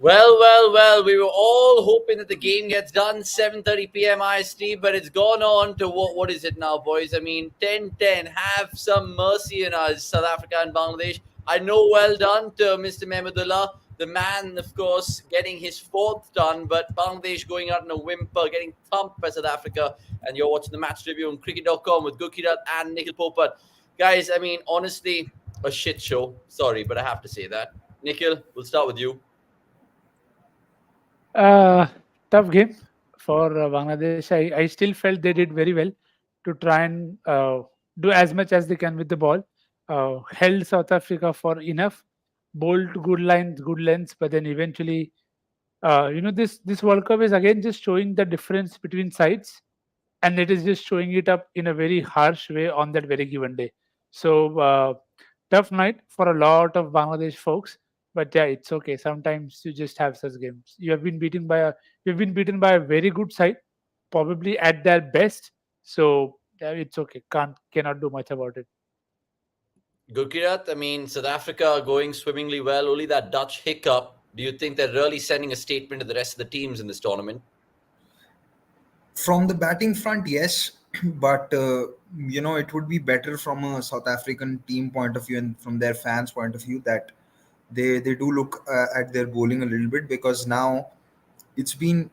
Well. We were all hoping that the game gets done 7:30 p.m. IST, but it's gone on to what is it now, boys? I mean, 10:10. Have some mercy on us, South Africa and Bangladesh. I know, well done to Mr. Mehmudullah, the man, of course, getting his fourth done, but Bangladesh going out in a whimper, getting thumped by South Africa. And you're watching the match review on cricket.com with Gurkirat and Nikhil Popat. Guys, I mean, honestly, a shit show. Sorry, but I have to say that. Nikhil, we'll start with you. Uh, Tough game for Bangladesh. I still felt they did very well to try and do as much as they can with the ball. Held South Africa for enough, bowled good lines, good lengths, but then eventually, this World Cup is again just showing the difference between sides, and it is just showing it up in a very harsh way on that very given day. So tough night for a lot of Bangladesh folks. But yeah, it's okay. Sometimes you just have such games. You've been beaten by a very good side, probably at their best. So yeah, it's okay. Cannot do much about it. Gurkirat, I mean, South Africa going swimmingly well. Only that Dutch hiccup. Do you think they're really sending a statement to the rest of the teams in this tournament? From the batting front, yes, but it would be better from a South African team point of view and from their fans' point of view that they do look at their bowling a little bit, because now it's been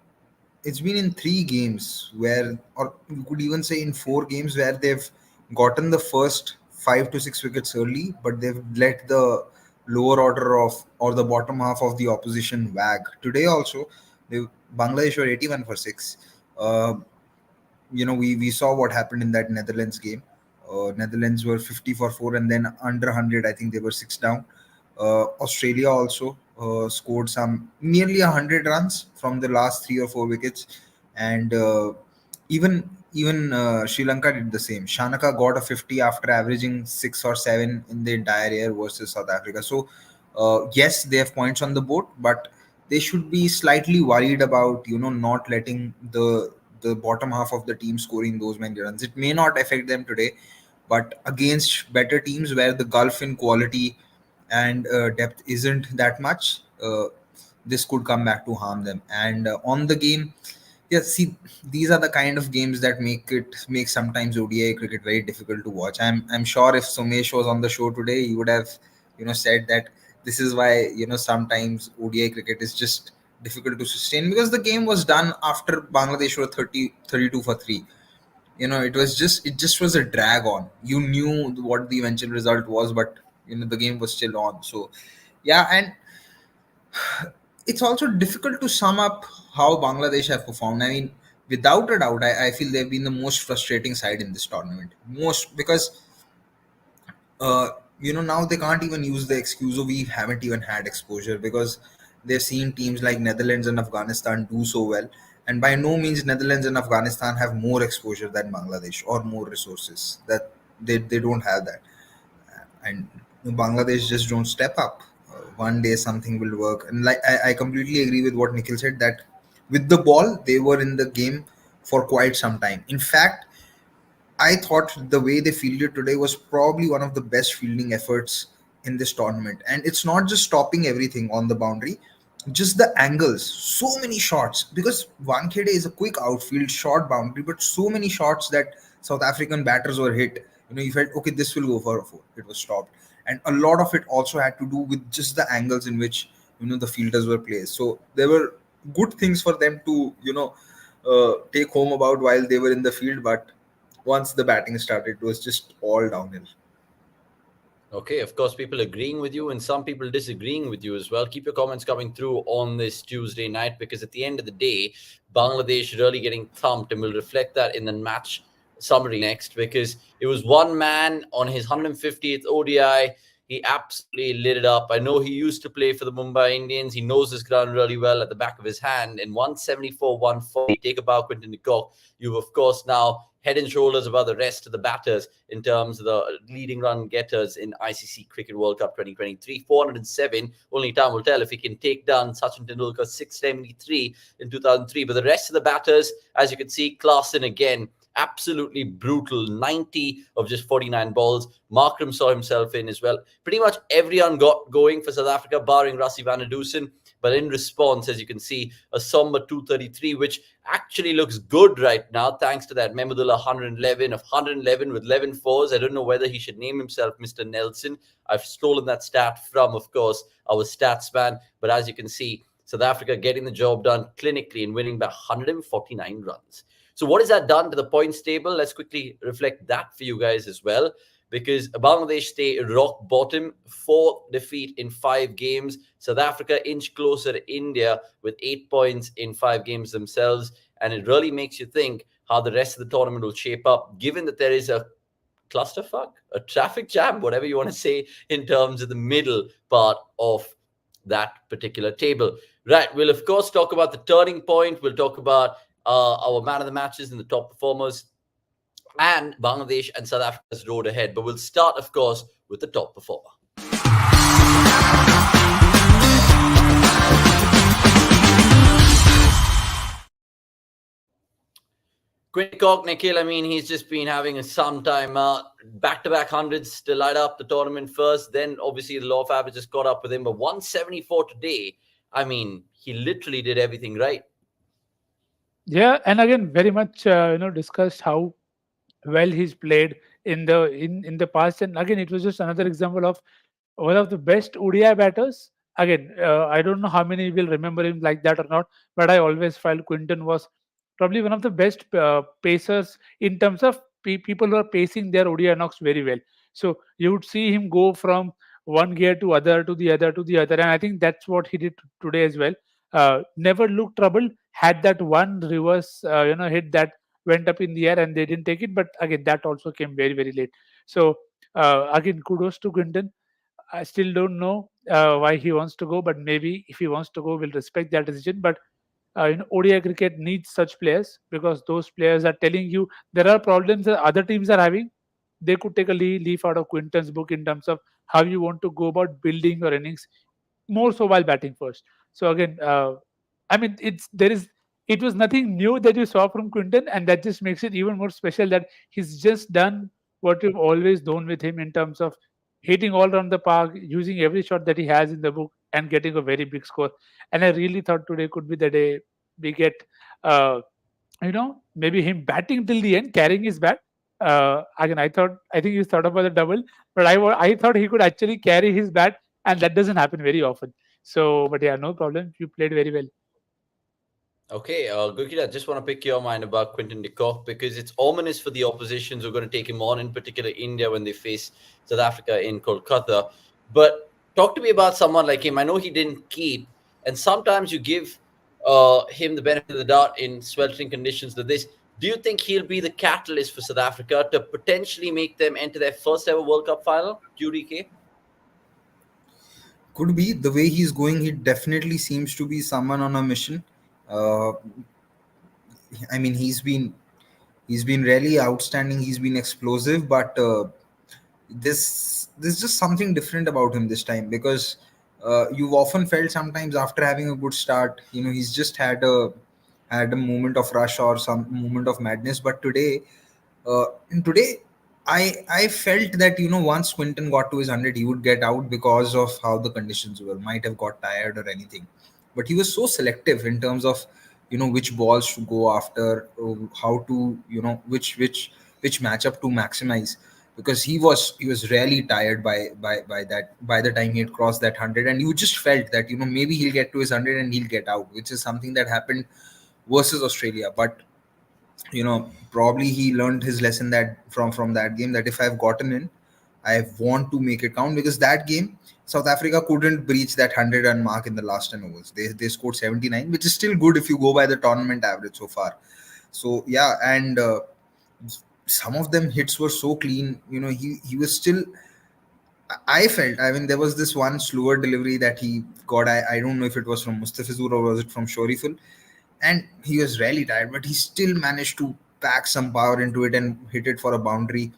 it's been in 3 games where, or you could even say in 4 games, where they've gotten the first 5 to 6 wickets early, but they've let the lower order of, or the bottom half of the opposition wag. Today also, they, Bangladesh were 81 for 6. Uh, we saw what happened in that Netherlands game. Netherlands were 50 for 4, and then under 100, I think they were 6 down. Australia also scored some nearly 100 runs from the last 3 or 4 wickets, and even Sri Lanka did the same. Shanaka got a 50 after averaging 6 or 7 in the entire year versus South Africa. So yes, they have points on the board, but they should be slightly worried about not letting the bottom half of the team scoring those many runs. It may not affect them today, but against better teams where the gulf in quality and depth isn't that much, this could come back to harm them. And on the game, yeah, see, these are the kind of games that make sometimes ODI cricket very difficult to watch. I'm sure if Somesh was on the show today, he would have said that this is why sometimes ODI cricket is just difficult to sustain, because the game was done after Bangladesh were 32 for 3. It just was a drag on. You knew what the eventual result was, but the game was still on. So yeah, and it's also difficult to sum up how Bangladesh have performed. I mean, without a doubt, I feel they've been the most frustrating side in this tournament. Most, because uh, now they can't even use the excuse of we haven't even had exposure, because they've seen teams like Netherlands and Afghanistan do so well. And by no means Netherlands and Afghanistan have more exposure than Bangladesh or more resources. That they don't have that. And Bangladesh just don't step up. One day something will work, and like I completely agree with what Nikhil said, that with the ball they were in the game for quite some time. In fact, I thought the way they fielded today was probably one of the best fielding efforts in this tournament. And it's not just stopping everything on the boundary, just the angles. So many shots, because Wankhede is a quick outfield, short boundary, but so many shots that South African batters were hit. You felt, okay, this will go for a 4. It was stopped. And a lot of it also had to do with just the angles in which the fielders were placed. So there were good things for them to take home about while they were in the field, but once the batting started, it was just all downhill. Okay, of course, people agreeing with you and some people disagreeing with you as well. Keep your comments coming through on this Tuesday night, because at the end of the day, Bangladesh really getting thumped, and we'll reflect that in the match summary next, because it was one man on his 150th ODI. He absolutely lit it up. I know he used to play for the Mumbai Indians. He knows this ground really well at the back of his hand. In 174, 140, take a bow, Quinton de Kock. You've, of course, now head and shoulders above the rest of the batters in terms of the leading run getters in ICC Cricket World Cup 2023. 407. Only time will tell if he can take down Sachin Tendulkar 673 in 2003. But the rest of the batters, as you can see, Klaasen again, absolutely brutal. 90 of just 49 balls. Markram saw himself in as well. Pretty much everyone got going for South Africa, barring Rassie van der Dusen. But in response, as you can see, a somber 233, which actually looks good right now, thanks to that Mehmudullah 111 of 111 with 11 fours. I don't know whether he should name himself Mr. Nelson. I've stolen that stat from, of course, our stats man. But as you can see, South Africa getting the job done clinically and winning by 149 runs. So what has that done to the points table? Let's quickly reflect that for you guys as well, because Bangladesh stay rock bottom, 4 defeat in 5 games. South Africa inch closer to India with 8 points in 5 games themselves. And it really makes you think how the rest of the tournament will shape up, given that there is a clusterfuck, a traffic jam, whatever you want to say, in terms of the middle part of that particular table. Right. We'll, of course, talk about the turning point. We'll talk about our man of the matches and the top performers, and Bangladesh and South Africa's road ahead. But we'll start, of course, with the top performer. Quinny, Nikhil, I mean, he's just been having some time, back-to-back hundreds to light up the tournament first. Then, obviously, the law of averages caught up with him. But 174 today, I mean, he literally did everything right. Yeah, and again, very much discussed how well he's played in the past, and again, it was just another example of one of the best ODI batters. Again, I don't know how many will remember him like that or not, but I always felt Quinton was probably one of the best pacers in terms of people who are pacing their ODI knocks very well. So you would see him go from one gear to other to the other to the other, and I think that's what he did today as well. Never looked troubled. Had that one reverse, hit that went up in the air and they didn't take it, but again, that also came very very late. So again, kudos to Quinton. I still don't know why he wants to go, but maybe if he wants to go, we'll respect that decision. But ODI cricket needs such players because those players are telling you there are problems that other teams are having. They could take a leaf out of Quinton's book in terms of how you want to go about building your innings, more so while batting first. So again, I mean, it was nothing new that you saw from Quinton, and that just makes it even more special that he's just done what you've always done with him in terms of hitting all around the park, using every shot that he has in the book, and getting a very big score. And I really thought today could be the day we get, maybe him batting till the end, carrying his bat. Again, I think he thought about the double, but I thought he could actually carry his bat, and that doesn't happen very often. So, but yeah, no problem. You played very well. Okay, Gurkit, I just want to pick your mind about Quinton de Kock because it's ominous for the oppositions who are going to take him on, in particular India, when they face South Africa in Kolkata. But talk to me about someone like him. I know he didn't keep, and sometimes you give him the benefit of the doubt in sweltering conditions like this. Do you think he'll be the catalyst for South Africa to potentially make them enter their first ever World Cup final? QDK? Could be. The way he's going, he definitely seems to be someone on a mission. Uh, I mean, he's been really outstanding. He's been explosive, but there's just something different about him this time because you've often felt sometimes after having a good start, he's just had a moment of rush or some moment of madness. But today, I felt that once Quinton got to his 100, he would get out because of how the conditions were. Might have got tired or anything, but he was so selective in terms of which balls to go after, how to which matchup to maximize, because he was really tired by the time he had crossed that 100, and you just felt that maybe he'll get to his 100 and he'll get out, which is something that happened versus Australia. But probably he learned his lesson that from that game, that if I've gotten in, I want to make it count, because that game South Africa couldn't breach that 100 run mark in the last 10 overs. They scored 79, which is still good if you go by the tournament average so far. So yeah, and some of them hits were so clean. He was still. I felt. I mean, there was this one slower delivery that he got. I don't know if it was from Mustafizur or was it from Shoriful, and he was really tired, but he still managed to pack some power into it and hit it for a boundary.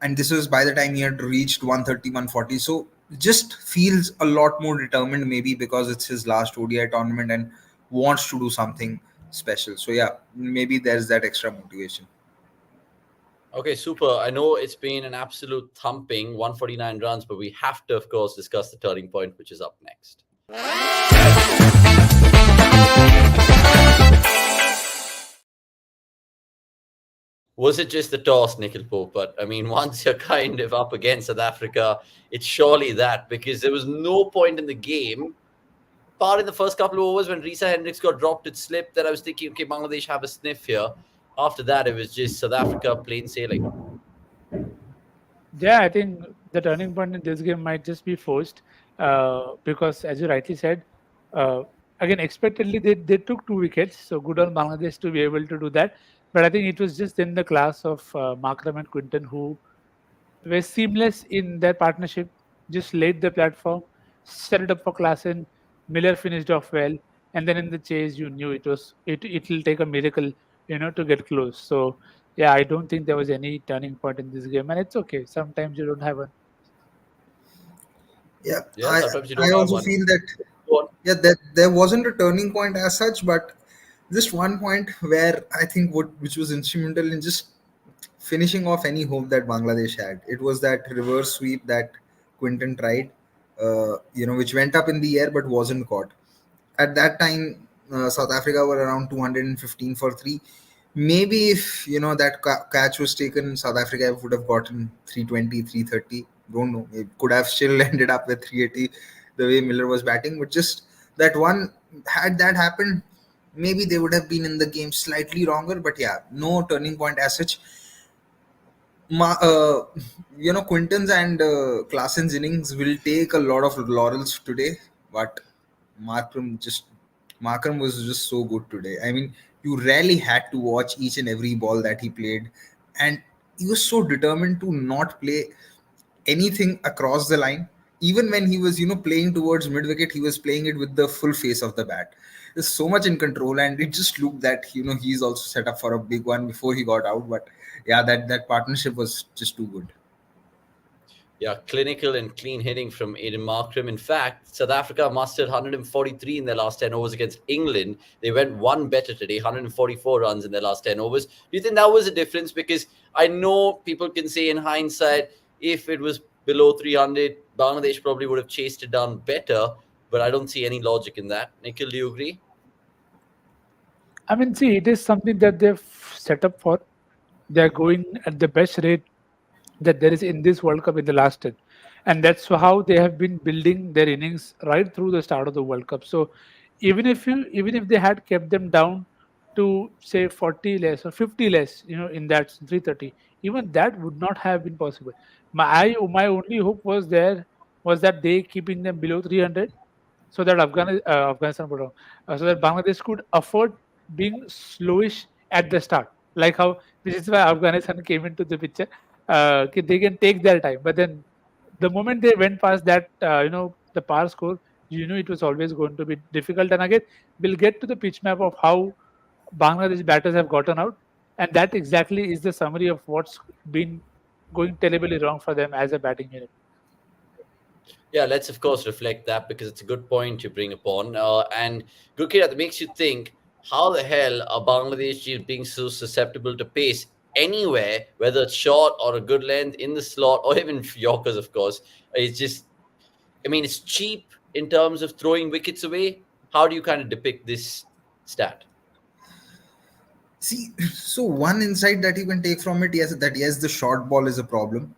And this was by the time he had reached 130, 140. So just feels a lot more determined, maybe because it's his last ODI tournament and wants to do something special. So yeah, maybe there's that extra motivation. Okay, super. I know it's been an absolute thumping, 149 runs, but we have to, of course, discuss the turning point, which is up next. Was it just the toss, Nikhil Pope? But I mean, once you're kind of up against South Africa, it's surely that, because there was no point in the game. Part in the first couple of overs when Risa Hendricks got dropped, it slipped. That I was thinking, okay, Bangladesh have a sniff here. After that, it was just South Africa plain sailing. Yeah, I think the turning point in this game might just be forced because, as you rightly said, uh, again, expectedly they took 2 wickets, so good on Bangladesh to be able to do that. But I think it was just in the class of Markram and Quinton who were seamless in their partnership, just laid the platform, set it up for Klassen. Miller finished off well, and then in the chase, you knew it will take a miracle, to get close. So yeah, I don't think there was any turning point in this game, and it's okay. Sometimes you don't have one. Yeah, Yeah, I sometimes you I don't have also one. feel that Go on. yeah, that there wasn't a turning point as such, but just one point where I think which was instrumental in just finishing off any hope that Bangladesh had. It was that reverse sweep that Quinton tried, which went up in the air but wasn't caught. At that time, South Africa were around 215 for three. Maybe if that catch was taken, South Africa would have gotten 320, 330. Don't know. It could have still ended up with 380 the way Miller was batting. But just that one, had that happened, maybe they would have been in the game slightly longer. But yeah, no turning point as such. Quinton's and Klassen's innings will take a lot of laurels today, but Markram just Markram was just so good today. I mean, you rarely had to watch each and every ball that he played, and he was so determined to not play anything across the line. Even when he was, playing towards mid wicket, he was playing it with the full face of the bat. There's so much in control, and it just looked that he's also set up for a big one before he got out. But yeah, that partnership was just too good. Yeah, clinical and clean hitting from Aiden Markram. In fact, South Africa mustered 143 in their last 10 overs against England. They went one better today, 144 runs in their last 10 overs. Do you think that was a difference? Because I know people can say in hindsight, if it was below 300, Bangladesh probably would have chased it down better, but I don't see any logic in that. Nikhil, do you agree? I mean, see, it is something that they've set up for. They're going at the best rate that there is in this World Cup in the last 10. And that's how they have been building their innings right through the start of the World Cup. So even if they had kept them down to say 40 less or 50 less, in that 330, even that would not have been possible. My only hope was that they keeping them below 300 so that Afghanistan, so that Bangladesh could afford being slowish at the start. Like how this is why Afghanistan came into the picture. They can take their time, but then the moment they went past that, the par score, it was always going to be difficult. And again, we'll get to the pitch map of how Bangladesh batters have gotten out, and that exactly is the summary of what's been going terribly wrong for them as a batting unit. Yeah, let's of course reflect that because it's a good point you bring upon. And Gurkira, that makes you think, how the hell are Bangladesh being so susceptible to pace anywhere, whether it's short or a good length in the slot or even Yorkers, of course. It's just, I mean, it's cheap in terms of throwing wickets away. How do you kind of depict this stat? See, so one insight that you can take from it, yes, the short ball is a problem.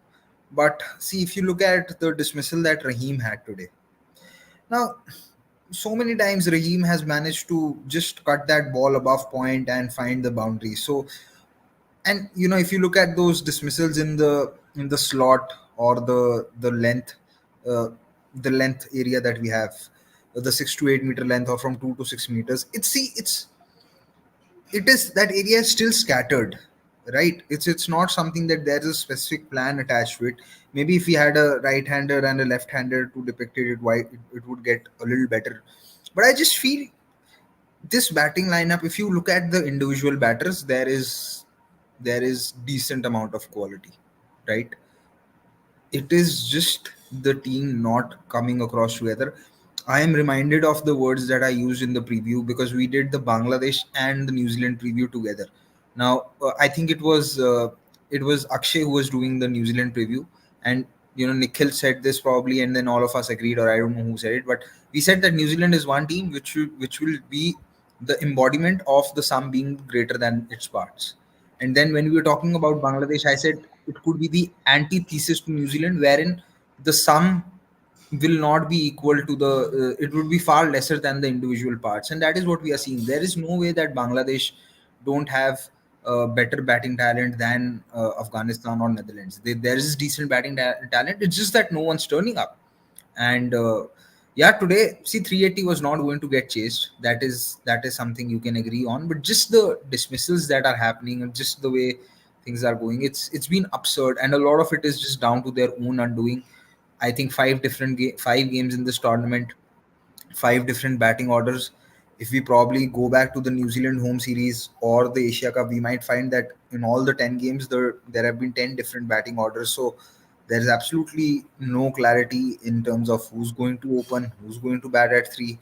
But see, if you look at the dismissal that Raheem had today, now so many times Raheem has managed to just cut that ball above point and find the boundary. So, and if you look at those dismissals in the slot or uh, the length area that we have, the 6 to 8 meter length or from 2 to 6 meters, it is that area is still scattered, right? It's not something that there's a specific plan attached to it. Maybe if we had a right hander and a left hander to depict it, why it would get a little better. But I just feel this batting lineup, if you look at the individual batters, there is decent amount of quality, right? It is just the team not coming across together. I am reminded of the words that I used in the preview because we did the Bangladesh and the New Zealand preview together. Now, I think it was Akshay who was doing the New Zealand preview, and Nikhil said this probably, and then all of us agreed, or I don't know who said it, but we said that New Zealand is one team which will be the embodiment of the sum being greater than its parts. And then when we were talking about Bangladesh, I said it could be the antithesis to New Zealand, wherein the sum will not be equal to the it would be far lesser than the individual parts, and that is what we are seeing. There is no way that Bangladesh don't have better batting talent than Afghanistan or Netherlands. There is decent batting talent, it's just that no one's turning up. And yeah, today, see, 380 was not going to get chased. That is something you can agree on, but just the dismissals that are happening and just the way things are going, it's been absurd, and a lot of it is just down to their own undoing. I think five games in this tournament, five different batting orders. If we probably go back to the New Zealand home series or the Asia Cup, we might find that in all the 10 games, there have been 10 different batting orders. So there's absolutely no clarity in terms of who's going to open, who's going to bat at three,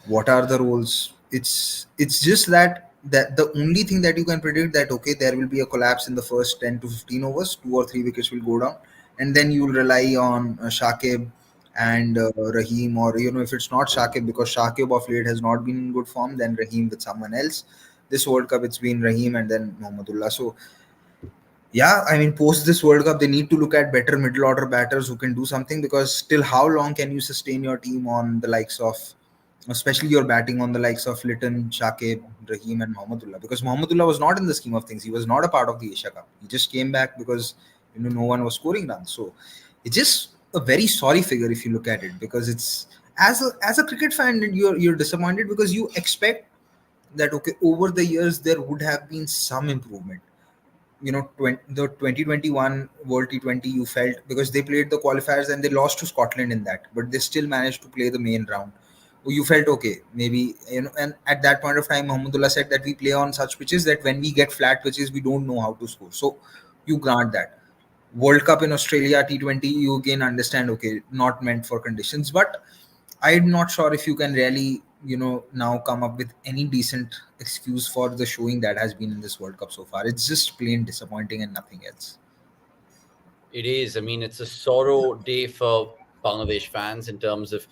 what are the roles. It's just that the only thing that you can predict, that okay, there will be a collapse in the first 10 to 15 overs, 2 or 3 wickets will go down, and then you'll rely on Shakib and Rahim, or if it's not Shakib, because Shakib of late has not been in good form, then Rahim with someone else. This World Cup, it's been Rahim and then Mohammedullah. So yeah, I mean, post this World Cup, they need to look at better middle order batters who can do something, because still, how long can you sustain your team on the likes of, especially your batting on the likes of Litton, Shakib, Rahim, and Mohammedullah? Because Mohammedullah was not in the scheme of things. He was not a part of the Asia Cup. He just came back because no one was scoring runs. So it's just a very sorry figure if you look at it, because it's, as a cricket fan, you're disappointed because you expect that okay, over the years there would have been some improvement. The 2021 World T20, you felt, because they played the qualifiers and they lost to Scotland in that, but they still managed to play the main round. You felt okay, maybe, and at that point of time, Mohammedullah said that we play on such pitches that when we get flat pitches, we don't know how to score. So you grant that. World Cup in Australia, T20, you again understand, okay, not meant for conditions. But I'm not sure if you can really, now come up with any decent excuse for the showing that has been in this World Cup so far. It's just plain disappointing and nothing else. It is. I mean, it's a sorrow day for Bangladesh fans in terms of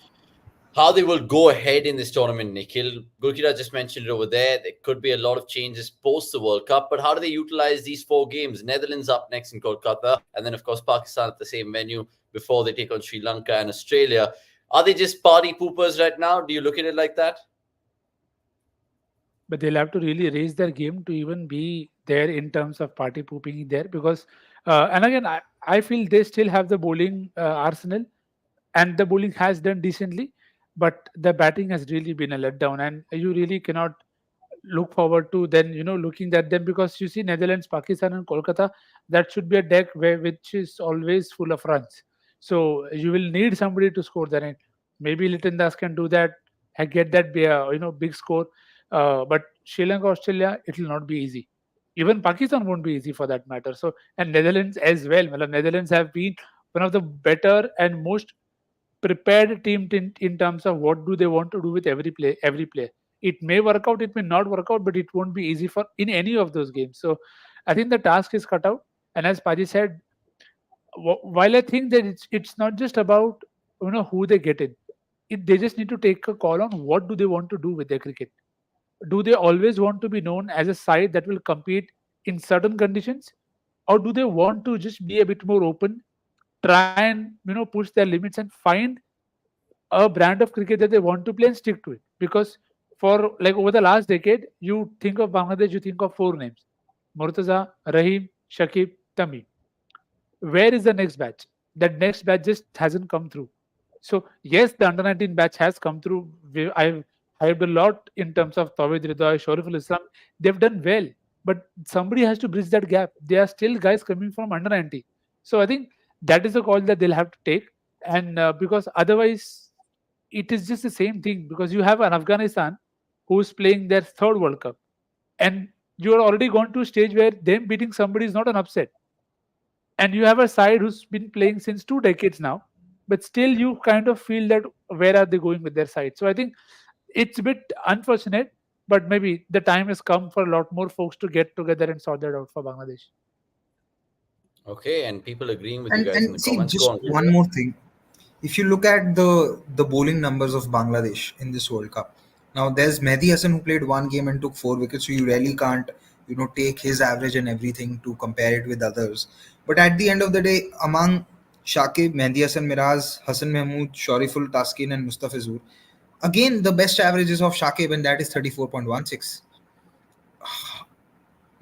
how they will go ahead in this tournament, Nikhil. Gurkira just mentioned it over there. There could be a lot of changes post the World Cup, but how do they utilize these 4 games? Netherlands up next in Kolkata, and then, of course, Pakistan at the same venue before they take on Sri Lanka and Australia. Are they just party poopers right now? Do you look at it like that? But they'll have to really raise their game to even be there in terms of party pooping there, because and again, I feel they still have the bowling arsenal, and the bowling has done decently, but the batting has really been a letdown, and you really cannot look forward to then looking at them, because you see Netherlands, Pakistan, and Kolkata, that should be a deck which is always full of runs. So you will need somebody to score the run. Maybe Litton Das can do that and get that big score. But Sri Lanka, Australia, it will not be easy. Even Pakistan won't be easy for that matter. So, and Netherlands as well. Well, Netherlands have been one of the better and most prepared team in terms of what do they want to do with every player. It may work out, it may not work out, but it won't be easy for in any of those games. So I think the task is cut out. And as Paji said, while I think that it's not just about who they get in, they just need to take a call on what do they want to do with their cricket. Do they always want to be known as a side that will compete in certain conditions, or do they want to just be a bit more open, try and push their limits and find a brand of cricket that they want to play and stick to it? Because for like over the last decade, you think of Bangladesh, you think of 4 names: Murtaza, Rahim, Shakib, Tamim. Where is the next batch? That next batch just hasn't come through. So yes, the under 19 batch has come through. I've hyped a lot in terms of Tawid Rida, Shoriful Islam. They've done well, but somebody has to bridge that gap. There are still guys coming from under 19. So I think that is a call that they'll have to take, and because otherwise it is just the same thing. Because you have an Afghanistan who's playing their third World Cup, and you are already gone to a stage where them beating somebody is not an upset, and you have a side who's been playing since 2 decades now, but still you kind of feel that where are they going with their side? So I think it's a bit unfortunate, but maybe the time has come for a lot more folks to get together and sort that out for Bangladesh. Okay, and people agreeing with you guys in And the see, comments. Go just on, one Gurpreet. more thing. If you look at the bowling numbers of Bangladesh in this World Cup, now there's Mehdi Hassan who played one game and took 4 wickets, so you really can't take his average and everything to compare it with others. But at the end of the day, among Shakib, Mehdi Hassan, Miraz, Hassan Mahmood, Shariful, Taskin, and Mustafizur, again the best average is of Shakib, and that is 34.16.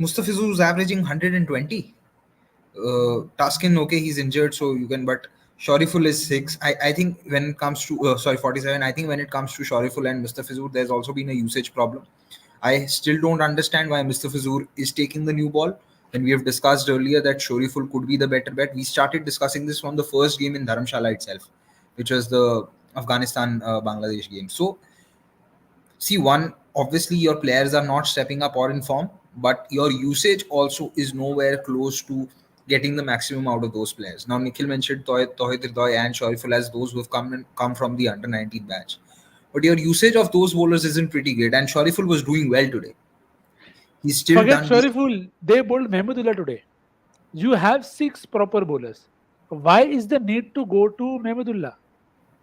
Mustafizur is averaging 120. Taskin, okay, he's injured, so you can. But Shariful is 6. I think when it comes to 47. I think when it comes to Shariful and Mustafizur, there's also been a usage problem. I still don't understand why Mustafizur is taking the new ball. And we have discussed earlier that Shariful could be the better bet. We started discussing this from the first game in Dharamshala itself, which was the Afghanistan Bangladesh game. So see, one, obviously your players are not stepping up or in form, but your usage also is nowhere close to getting the maximum out of those players. Now Nikhil mentioned Tohid Irdoy and Shoiful as those who have come from the under 19 batch, but your usage of those bowlers isn't pretty great, and Shariful was doing well today. He's still Forget done the. Shariful. They bowled Mahmudullah today. You have six proper bowlers. Why is the need to go to Mahmudullah?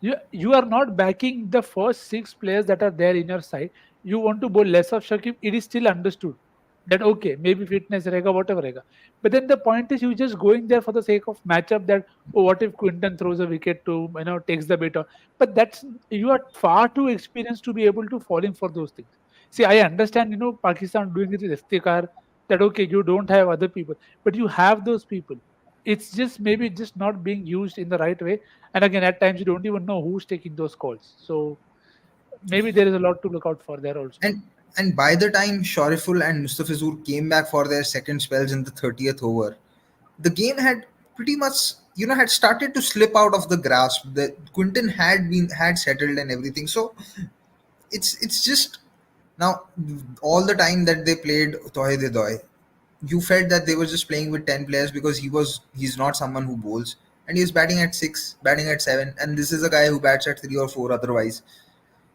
You are not backing the first six players that are there in your side. You want to bowl less of Shakib. It is still understood that okay, maybe fitness rega, whatever rega. But then the point is you just going there for the sake of matchup that oh, what if Quinton throws a wicket to takes the bait on. But that's you are far too experienced to be able to fall in for those things. See, I understand Pakistan doing it with Iftikhar that okay, you don't have other people, but you have those people. It's just maybe just not being used in the right way, and again, at times you don't even know who's taking those calls. So maybe there is a lot to look out for there also. And by the time Shariful and Mustafizur came back for their second spells in the 30th over, the game had pretty much had started to slip out of the grasp. The Quinton had settled and everything. So it's just now all the time that they played Toy De Doy, you felt that they were just playing with 10 players because he's not someone who bowls, and he's batting at 6, batting at 7, and this is a guy who bats at 3 or 4 otherwise.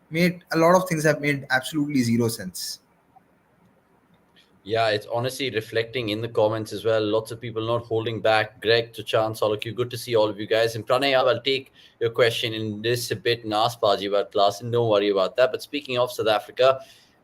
Made a lot of things have made absolutely zero sense. Yeah, it's honestly reflecting in the comments as well. Lots of people not holding back. Greg, to Chance, Solakyu, good to see all of you guys. And Pranay, I'll take your question in this a bit and ask Paji about class, and don't worry about that. But speaking of South Africa,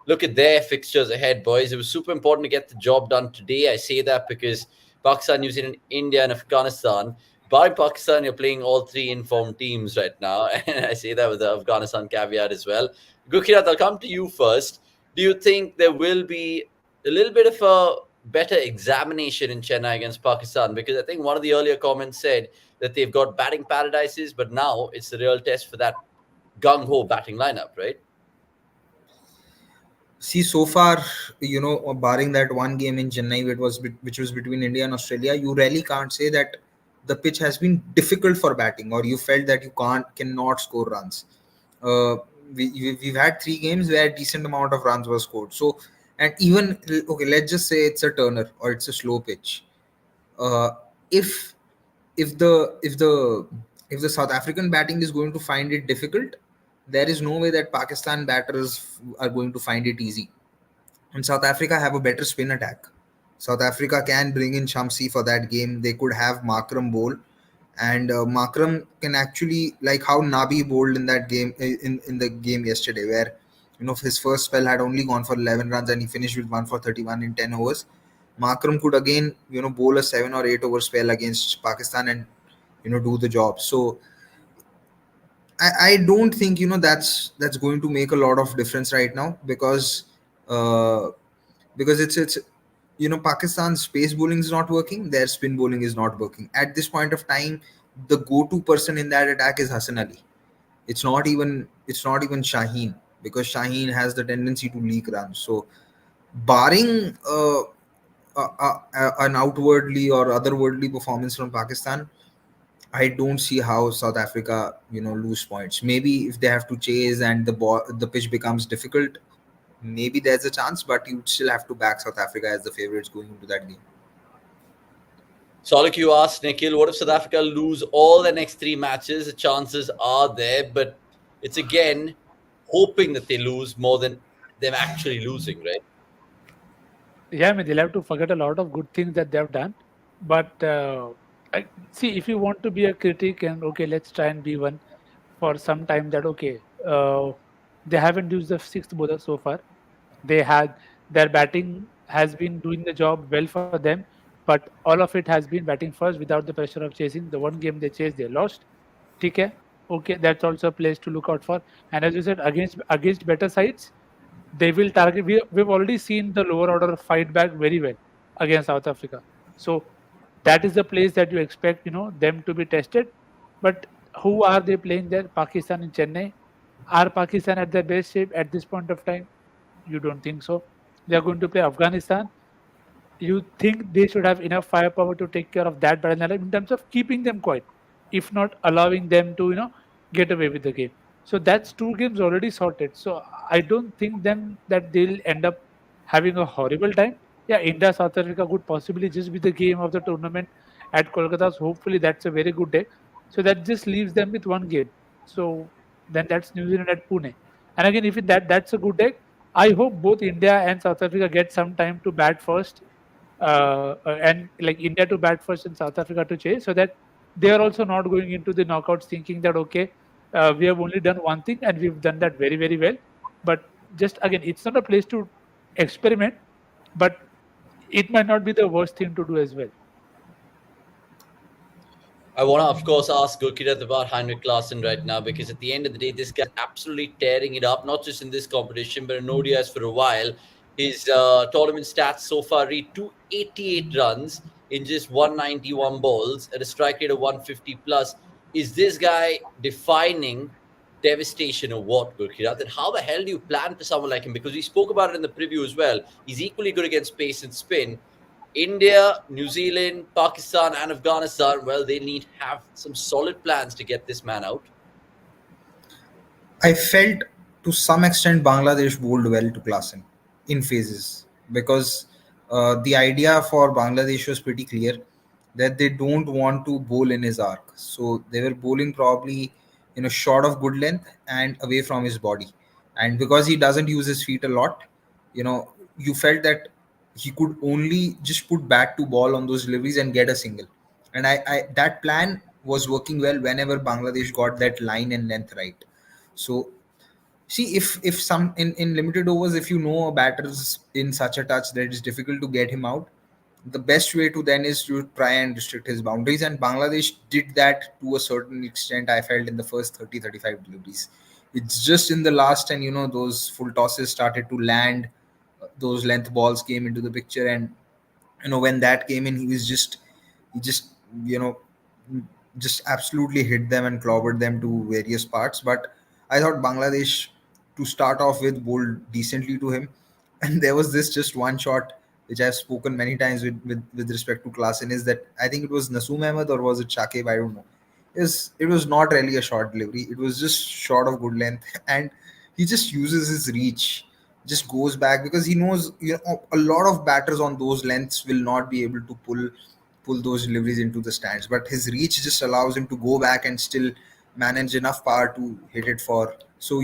look at their fixtures ahead, boys. It was super important to get the job done today. I say that because Pakistan, New Zealand, India, and Afghanistan. Barring Pakistan, you're playing all three informed teams right now. And I say that with the Afghanistan caveat as well. Gurkirat, I'll come to you first. Do you think there will be a little bit of a better examination in Chennai against Pakistan? Because I think one of the earlier comments said that they've got batting paradises, but now it's the real test for that gung ho batting lineup, right? See, so far, barring that one game in Chennai, which was between India and Australia, you really can't say that the pitch has been difficult for batting, or you felt that you cannot score runs. Uh, we've had 3 games where a decent amount of runs were scored. So, and even okay, let's just say it's a turner or it's a slow pitch. Uh, if if the if the if the South African batting is going to find it difficult, there is no way that Pakistan batters are going to find it easy. And South Africa have a better spin attack. South Africa can bring in Shamsi for that game. They could have Makram bowl, and Makram can actually, like how Nabi bowled in that game in the game yesterday, where his first spell had only gone for 11 runs and he finished with 1 for 31 in 10 overs. Makram could again bowl a 7 or 8 over spell against Pakistan and do the job. So I don't think that's going to make a lot of difference right now uh, because it's Pakistan's pace bowling is not working, their spin bowling is not working at this point of time. The go-to person in that attack is Hassan Ali. It's not even Shaheen, because Shaheen has the tendency to leak runs. So barring an outwardly or otherworldly performance from Pakistan, I don't see how South Africa, lose points. Maybe if they have to chase and the pitch becomes difficult, maybe there's a chance, but you'd still have to back South Africa as the favorites going into that game. Solak, you asked Nikhil, what if South Africa lose all the next three matches? The chances are there, but it's again hoping that they lose more than them actually losing, right? Yeah, I mean they'll have to forget a lot of good things that they have done. But see, if you want to be a critic, and okay, let's try and be one for some time, that okay, they haven't used the sixth bowler so far. They had their batting has been doing the job well for them, but all of it has been batting first without the pressure of chasing. The one game they chased, they lost. Okay, okay, that's also a place to look out for. And as you said, against better sides, they will target. We've already seen the lower order fight back very well against South Africa. So that is the place that you expect, them to be tested. But who are they playing there? Pakistan in Chennai. Are Pakistan at their best shape at this point of time? You don't think so? They are going to play Afghanistan. You think they should have enough firepower to take care of that battle in terms of keeping them quiet, if not allowing them to, get away with the game. So that's two games already sorted. So I don't think then that they'll end up having a horrible time. Yeah, India South Africa could possibly just be the game of the tournament at Kolkata. So hopefully that's a very good day. So that just leaves them with one game. So then that's New Zealand at Pune. And again, if that's a good day, I hope both India and South Africa get some time to bat first, and like India to bat first and South Africa to chase, so that they are also not going into the knockouts thinking that okay, we have only done one thing and we've done that very very well. But just again, it's not a place to experiment, but it might not be the worst thing to do as well. I want to, of course, ask Gurkirat about Heinrich Klaasen right now, because at the end of the day, this guy's absolutely tearing it up, not just in this competition, but in ODIs for a while. His tournament stats so far read 288 runs in just 191 balls at a strike rate of 150 plus. Is this guy defining devastation or what, Gurkirat? And how the hell do you plan for someone like him? Because we spoke about it in the preview as well. He's equally good against pace and spin. India, New Zealand, Pakistan, and Afghanistan, well, they need to have some solid plans to get this man out. I felt to some extent Bangladesh bowled well to Klassen in phases, because the idea for Bangladesh was pretty clear, that they don't want to bowl in his arc. So they were bowling probably, short of good length and away from his body. And because he doesn't use his feet a lot, you felt that he could only just put bat to ball on those deliveries and get a single. And I that plan was working well whenever Bangladesh got that line and length right. So see, if some in limited overs, if you know a batter is in such a touch that it's difficult to get him out, the best way to then is to try and restrict his boundaries. And Bangladesh did that to a certain extent, I felt, in the first 30-35 deliveries. It's just in the last, and those full tosses started to land, those length balls came into the picture. And when that came in, he just you know just absolutely hit them and clobbered them to various parts. But I thought Bangladesh, to start off with, bowled decently to him. And there was this just one shot which I've spoken many times with respect to Klassen, is that I think it was Nasoom Ahmed or was it Shakib, I don't know. It was not really a short delivery. It was just short of good length, and he just uses his reach, just goes back, because he knows, a lot of batters on those lengths will not be able to pull those deliveries into the stands. But his reach just allows him to go back and still manage enough power to hit it for. So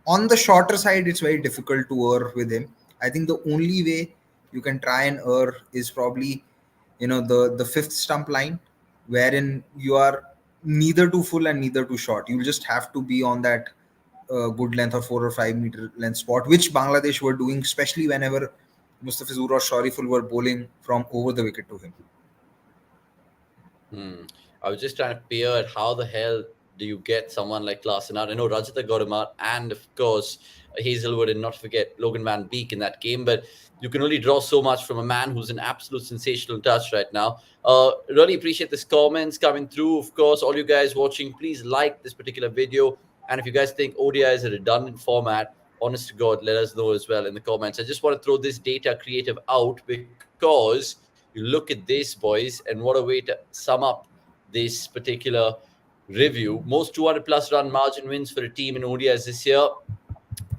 on the shorter side, it's very difficult to err with him. I think the only way you can try and err is probably, the fifth stump line, wherein you are neither too full and neither too short. You'll just have to be on that good length of 4 or 5 meter length spot, which Bangladesh were doing, especially whenever Mustafizur or Shariful were bowling from over the wicket to him. I was just trying to figure out how the hell do you get someone like Klaasen out. I know Rajata got him out, and of course Hazelwood, and not forget Logan Van Beek in that game. But you can only draw so much from a man who's an absolute sensational touch right now. Really appreciate this comments coming through. Of course, all you guys watching, please like this particular video. And if you guys think ODI is a redundant format, honest to God, let us know as well in the comments. I just want to throw this data creative out, because you look at this, boys, and what a way to sum up this particular review. Most 200 plus run margin wins for a team in ODIs this year.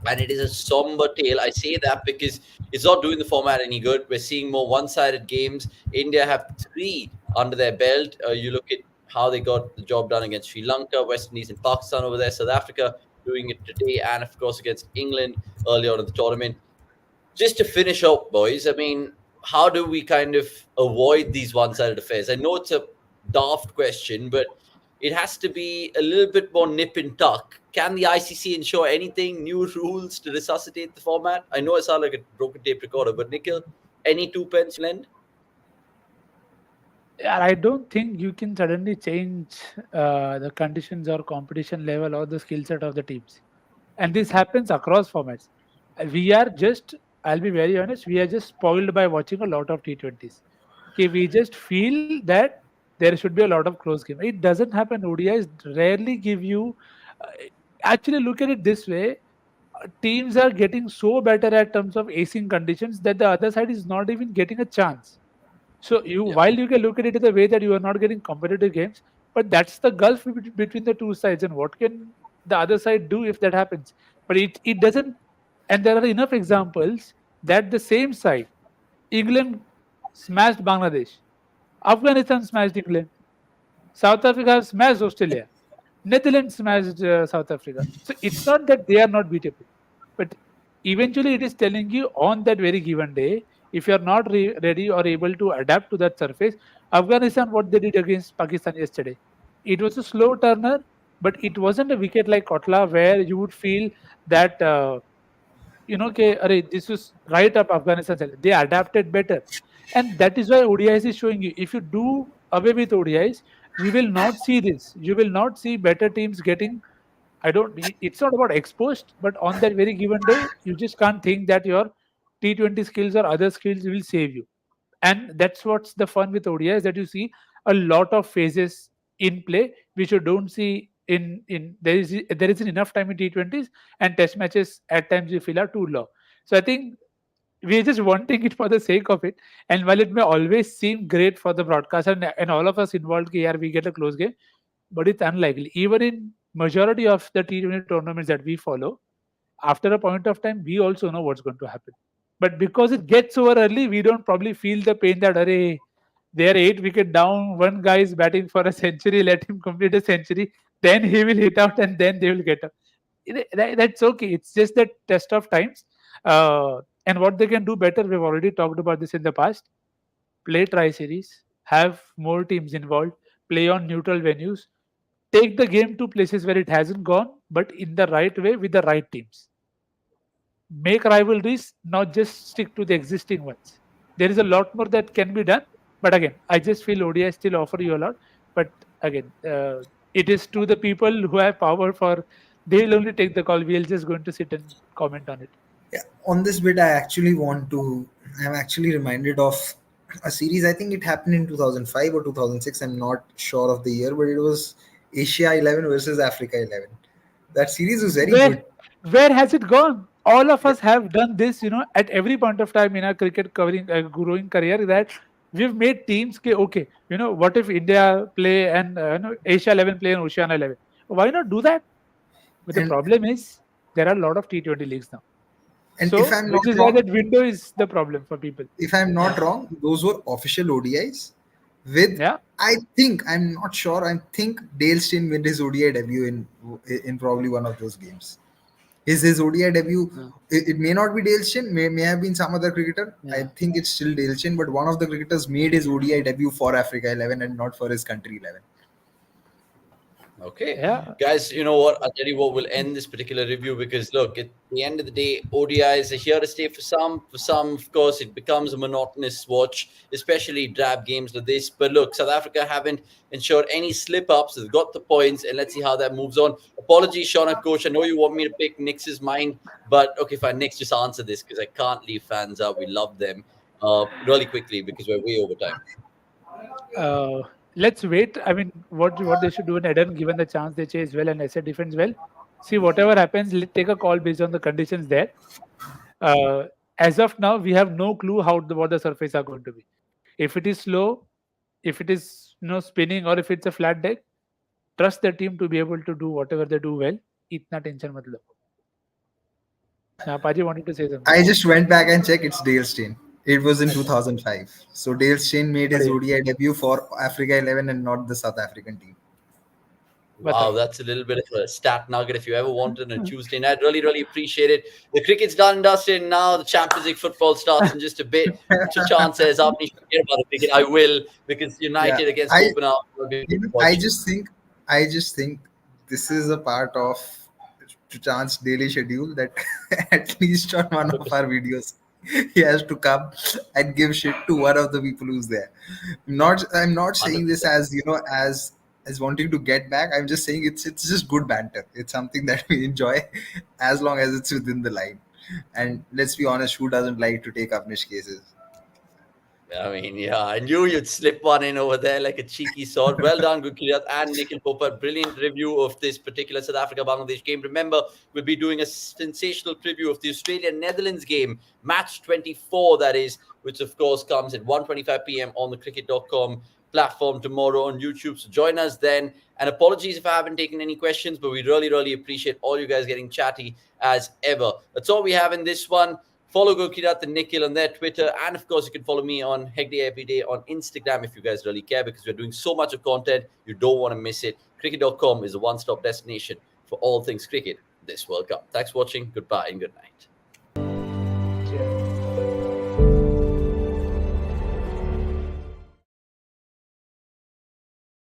And it is a somber tale. I say that because it's not doing the format any good. We're seeing more one-sided games. India have 3 under their belt. You look at how they got the job done against Sri Lanka, West Indies, and Pakistan over there. South Africa doing it today, and of course against England early on in the tournament. Just to finish up, boys, I mean, how do we kind of avoid these one-sided affairs? I know it's a daft question, but it has to be a little bit more nip and tuck. Can the ICC ensure anything, new rules to resuscitate the format? I know I sound like a broken tape recorder, but Nikhil, any two pence you lend? Yeah, I don't think you can suddenly change the conditions or competition level or the skill set of the teams. And this happens across formats. We are just, I'll be very honest, we are just spoiled by watching a lot of T20s. Okay, we just feel that there should be a lot of close game. It doesn't happen. ODIs rarely give you. Uh, Actually, look at it this way: teams are getting so better at terms of acing conditions that the other side is not even getting a chance. So you, Yeah, while you can look at it in the way that you are not getting competitive games, but that's the gulf between the two sides. And what can the other side do if that happens? But it doesn't. And there are enough examples that the same side, England smashed Bangladesh, Afghanistan smashed England, South Africa smashed Australia, Netherlands smashed South Africa. So it's not that they are not beatable, but eventually it is telling you on that very given day, if you are not ready or able to adapt to that surface. Afghanistan, what they did against Pakistan yesterday, it was a slow turner, but it wasn't a wicket like Kotla where you would feel that okay, array, this was right up Afghanistan side. They adapted better. And that is why ODIs is showing you. If you do away with ODIs, you will not see this. You will not see better teams getting. It's not about exposed, but on that very given day, you just can't think that your T20 skills or other skills will save you. And that's what's the fun with ODIs, that you see a lot of phases in play which you don't see in there isn't enough time in T20s, and test matches at times you feel are too long. So I think we're just wanting it for the sake of it. And while it may always seem great for the broadcaster and all of us involved, here we get a close game, but it's unlikely. Even in majority of the T20 tournaments that we follow, after a point of time, we also know what's going to happen. But because it gets over early, we don't probably feel the pain that, array, they're 8 wicket down, one guy is batting for a century, let him complete a century, then he will hit out and then they will get up. That's okay. It's just that test of times. And what they can do better, we've already talked about this in the past. Play tri series, have more teams involved, play on neutral venues, take the game to places where it hasn't gone, but in the right way with the right teams. Make rivalries, not just stick to the existing ones. There is a lot more that can be done, but again, I just feel ODI still offer you a lot. But again, it is to the people who have power for. They will only take the call. We are just going to sit and comment on it. Yeah, on this bit, I actually want to. I'm actually reminded of a series. I think it happened in 2005 or 2006. I'm not sure of the year, but it was Asia 11 versus Africa 11. That series was very Where good. where has it gone? All of Yeah. us have done this, at every point of time in our cricket covering growing career, that we've made teams. Okay, what if India play and Asia 11 play and Oceania 11? Why not do that? But the And problem is there are a lot of T20 leagues now. if So, I'm which not is why wrong, that window is the problem for people. those were official ODIs with. Yeah. I think I'm not sure. I think Dale Steyn made his ODI debut in probably one of those games. His ODI debut. Yeah. It may not be Dale Steyn, may have been some other cricketer. I Yeah. think it's still Dale Steyn, but one of the cricketers made his ODI debut for Africa 11 and not for his country 11. Okay, Yeah. guys, you know what? I'll tell you what, we'll end this particular review because look, at the end of the day, ODIs are here to stay for some. For some, of course, it becomes a monotonous watch, especially drab games like this. But look, South Africa haven't ensured any slip ups. They've got the points, and let's see how that moves on. Apologies, Shauna, coach. I know you want me to pick Nix's mind, but okay, fine. Nix, just answer this because I can't leave fans out. We love them. Really quickly because we're way over time. Uh, let's wait. I mean, what they should do in Eden, given the chance they chase well and asset defense well. See, whatever happens, take a call based on the conditions there. Uh, as of now, we have no clue what the surface are going to be. If it is slow, if it is spinning, or if it's a flat deck, trust the team to be able to do whatever they do well. Itna tension mat lo. Paji wanted to say something. I just went back and checked. It's Dale Steyn. It was in 2005. So Dale Steyn made his Badhiya. ODI debut for Africa 11 and not the South African team. Wow, बताओ. that's a little bit of a stat nugget if you ever wanted on a Tuesday night. Really, really appreciate it. The cricket's done and dusted, and now the Champions League football starts in just a bit. Chance says, Avni, forget about the cricket. I will, because Yeah, United against I opener will be you know, watching. I just think this is a part of Chance daily schedule that at least on one of 100%. our videos he has to come and give shit to one of the people who's there. I'm not saying this 100%. as as wanting to get back. I'm just saying it's just good banter. It's something that we enjoy as long as it's within the line. And let's be honest, who doesn't like to take Avnish cases? I mean, yeah, I knew you'd slip one in over there like a cheeky sword. Well done, Gurkirat and Nikhil Popper. Brilliant review of this particular South Africa-Bangladesh game. Remember, we'll be doing a sensational preview of the Australia-Netherlands game, match 24, that is, which of course comes at 1:25 p.m. on the cricket.com platform tomorrow on YouTube. So join us then. And apologies if I haven't taken any questions, but we really, really appreciate all you guys getting chatty as ever. That's all we have in this one. Follow Gurkirat and Nikhil on their Twitter. And of course, you can follow me on Hegde Everyday on Instagram if you guys really care, because we're doing so much of content. You don't want to miss it. Cricket.com is a one-stop destination for all things cricket this World Cup. Thanks for watching. Goodbye and good night.